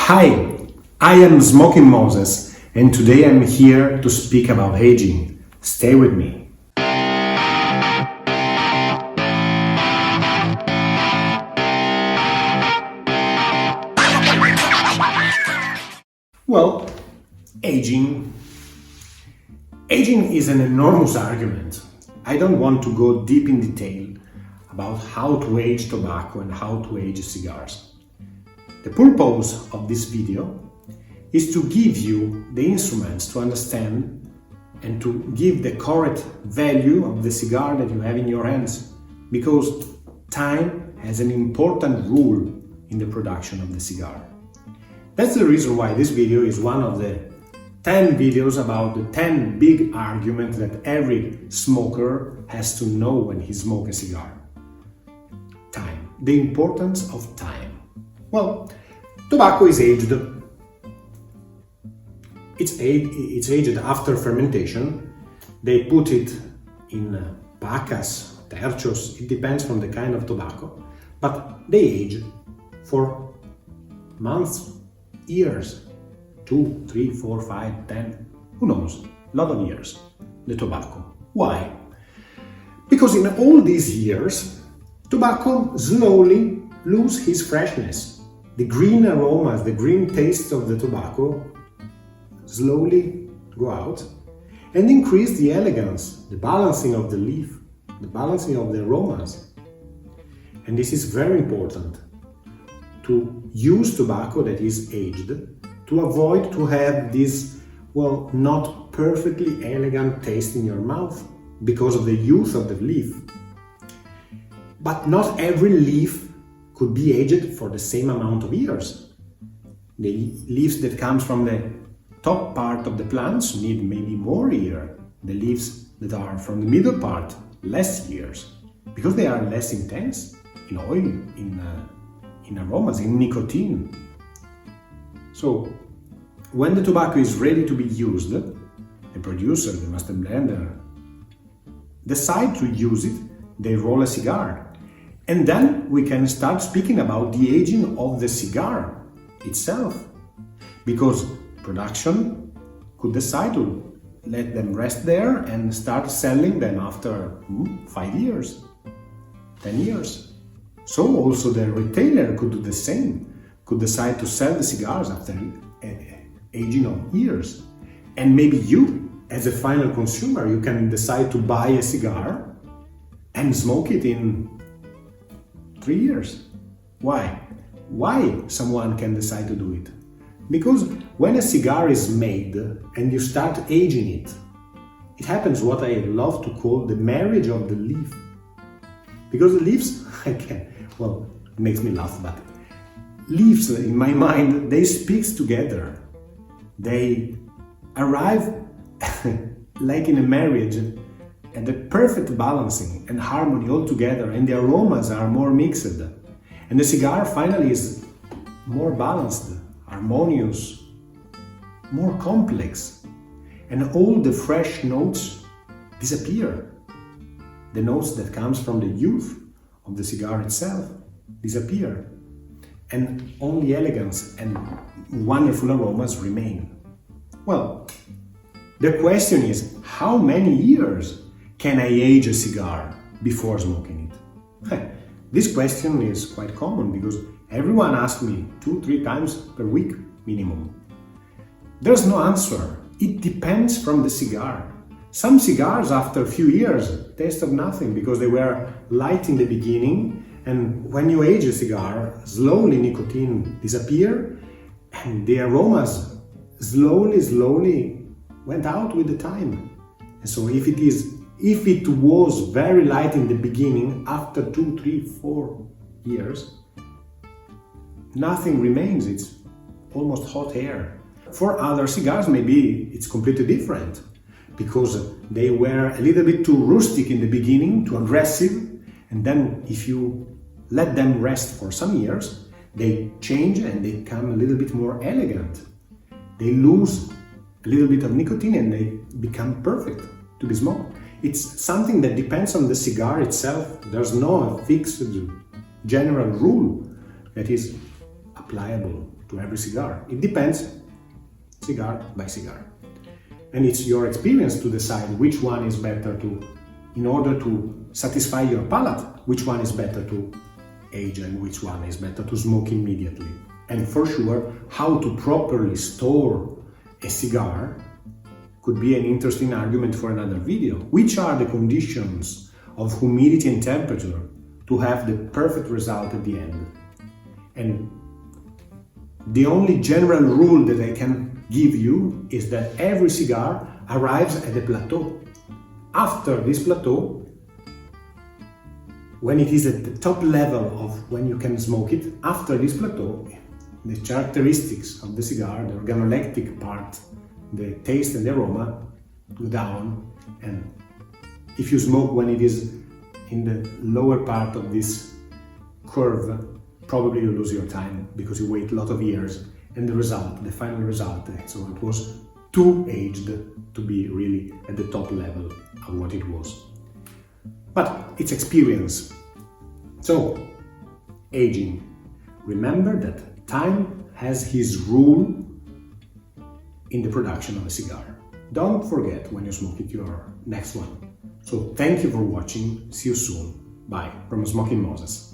Hi, I am Smoking Moses, and today I'm here to speak about aging. Stay with me. Well, aging is an enormous argument. I don't want to go deep in detail about how to age tobacco and how to age cigars. The purpose of this video is to give you the instruments to understand and to give the correct value of the cigar that you have in your hands, because time has an important role in the production of the cigar. That's the reason why this video is one of the 10 videos about the 10 big arguments that every smoker has to know when he smokes a cigar. Time. The importance of time. Well, tobacco is aged. It's aged after fermentation. They put it in pacas, terchos, it depends from the kind of tobacco, but they age for months, years, 2, 3, 4, 5, 10, who knows, a lot of years, the tobacco. Why? Because in all these years, tobacco slowly loses its freshness. The green aromas, the green taste of the tobacco slowly go out and increase the elegance, the balancing of the leaf, the balancing of the aromas. And this is very important, to use tobacco that is aged, to avoid to have this, well, not perfectly elegant taste in your mouth because of the youth of the leaf. But not every leaf could be aged for the same amount of years. The leaves that comes from the top part of the plants need maybe more years. The leaves that are from the middle part, less years, because they are less intense in oil, in aromas, in nicotine. So, when the tobacco is ready to be used, the producer, the master blender, decide to use it, they roll a cigar. And then we can start speaking about the aging of the cigar itself. Because production could decide to let them rest there and start selling them after 5 years, 10 years. So also the retailer could do the same, could decide to sell the cigars after aging of years. And maybe you, as a final consumer, you can decide to buy a cigar and smoke it in 3 years. Why? Why someone can decide to do it? Because when a cigar is made and you start aging it, it happens what I love to call the marriage of the leaf. Because the leaves, it makes me laugh, but leaves in my mind, they speak together. They arrive like in a marriage, and the perfect balancing and harmony all together, and the aromas are more mixed. And the cigar finally is more balanced, harmonious, more complex. And all the fresh notes disappear. The notes that comes from the youth of the cigar itself disappear. And only elegance and wonderful aromas remain. Well, the question is, how many years can I age a cigar before smoking it? This question is quite common because everyone asks me 2-3 times per week minimum. There's no answer. It depends from the cigar. Some cigars after a few years taste of nothing because they were light in the beginning, and when you age a cigar, slowly nicotine disappear and the aromas slowly went out with the time. And so if it was very light in the beginning, after 2, 3, 4 years, nothing remains. It's almost hot air. For other cigars, maybe it's completely different, because they were a little bit too rustic in the beginning, too aggressive, and then if you let them rest for some years, they change and they become a little bit more elegant. They lose a little bit of nicotine and they become perfect to be smoked. It's something that depends on the cigar itself. There's no fixed general rule that is applicable to to every cigar. It depends cigar by cigar. And it's your experience to decide which one is better to, in order to satisfy your palate, which one is better to age and which one is better to smoke immediately. And for sure, how to properly store a cigar could be an interesting argument for another video. Which are the conditions of humidity and temperature to have the perfect result at the end? And the only general rule that I can give you is that every cigar arrives at a plateau. After this plateau, when it is at the top level of when you can smoke it, after this plateau, the characteristics of the cigar, the organoleptic part, the taste and the aroma go down, and if you smoke when it is in the lower part of this curve, probably you lose your time because you wait a lot of years, and the final result, so it was too aged to be really at the top level of what it was. But it's experience. So, aging. Remember that time has his rule in the production of a cigar. Don't forget when you smoke it your next one. So thank you for watching. See you soon. Bye from Smoking Moses.